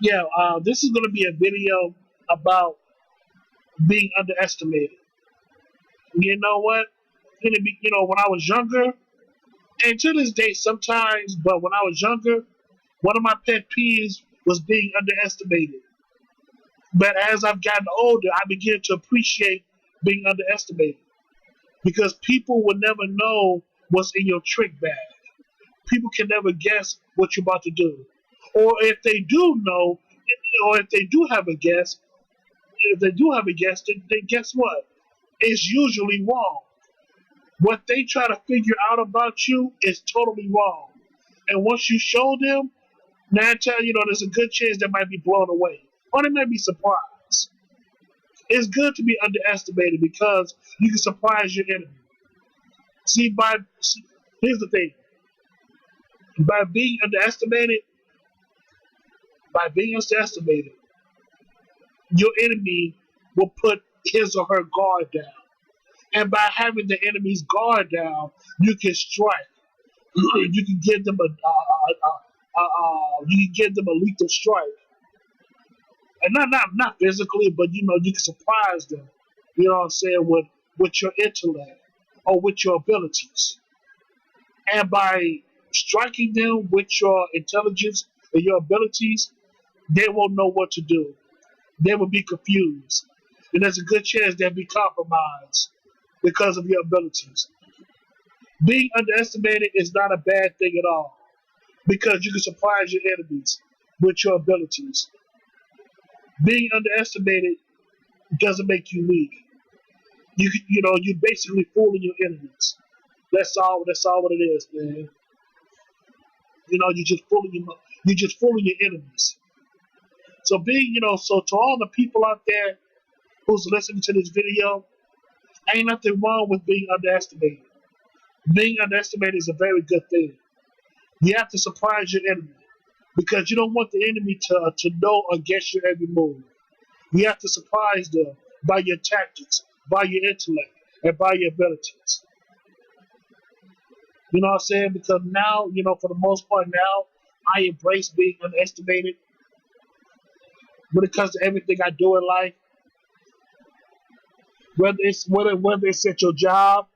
Yeah, this is going to be a video about being underestimated. You know what? When I was younger, and to this day sometimes, but when I was younger, one of my pet peeves was being underestimated. But as I've gotten older, I begin to appreciate being underestimated because people will never know what's in your trick bag. People can never guess what you're about to do. Or if they do know, or if they do have a guess, then guess what? It's usually wrong. What they try to figure out about you is totally wrong. And once you show them, now I tell you, there's a good chance they might be blown away. Or they might be surprised. It's good to be underestimated because you can surprise your enemy. Here's the thing. By being underestimated, by being underestimated, your enemy will put his or her guard down. And by having the enemy's guard down, you can strike. You can give them a lethal strike, and not physically, but you can surprise them. You know what I'm saying, with your intellect or with your abilities, and by striking them with your intelligence and your abilities, they won't know what to do. They will be confused, and there's a good chance they'll be compromised because of your abilities. Being underestimated is not a bad thing at all because you can surprise your enemies with your abilities. Being underestimated doesn't make you weak. You're basically fooling your enemies. That's all. That's all what it is, man. You're just fooling your enemies. So to all the people out there who's listening to this video, ain't nothing wrong with being underestimated. Being underestimated is a very good thing. You have to surprise your enemy because you don't want the enemy to know or guess your every move. You have to surprise them by your tactics, by your intellect, and by your abilities. You know what I'm saying? Because now, for the most part now, I embrace being underestimated when it comes to everything I do in life. Whether it's at your job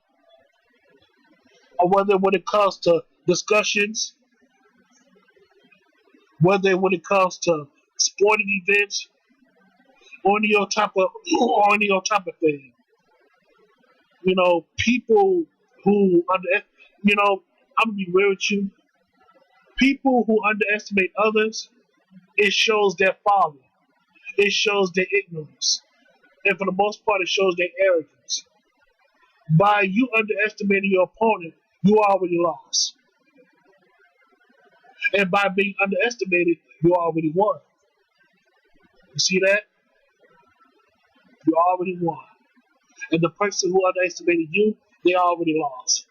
or whether when it comes to discussions, whether when it comes to sporting events, or any type of thing. People who I'm gonna be real with you. People who underestimate others, it shows their folly. It shows their ignorance, and for the most part, it shows their arrogance. By you underestimating your opponent, you already lost, and by being underestimated, you already won. You see that? You already won. And the person who underestimated you, they already lost.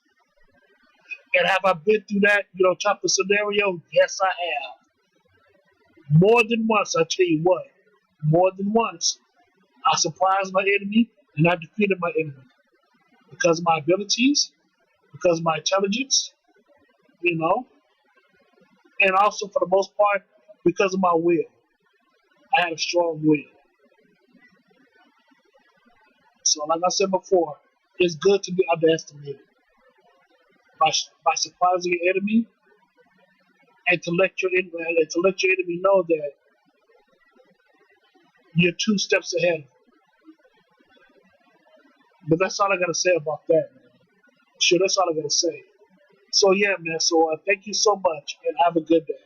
And have I been through that, type of scenario? Yes, I have. More than once, I tell you what. More than once. I surprised my enemy and I defeated my enemy. Because of my abilities, because of my intelligence, and also for the most part, because of my will. I had a strong will. So, like I said before, it's good to be underestimated by surprising your enemy and to let your enemy know that you're 2 steps ahead. But that's all I gotta say about that, man. Sure, that's all I gotta say. So yeah, man. So thank you so much, and have a good day.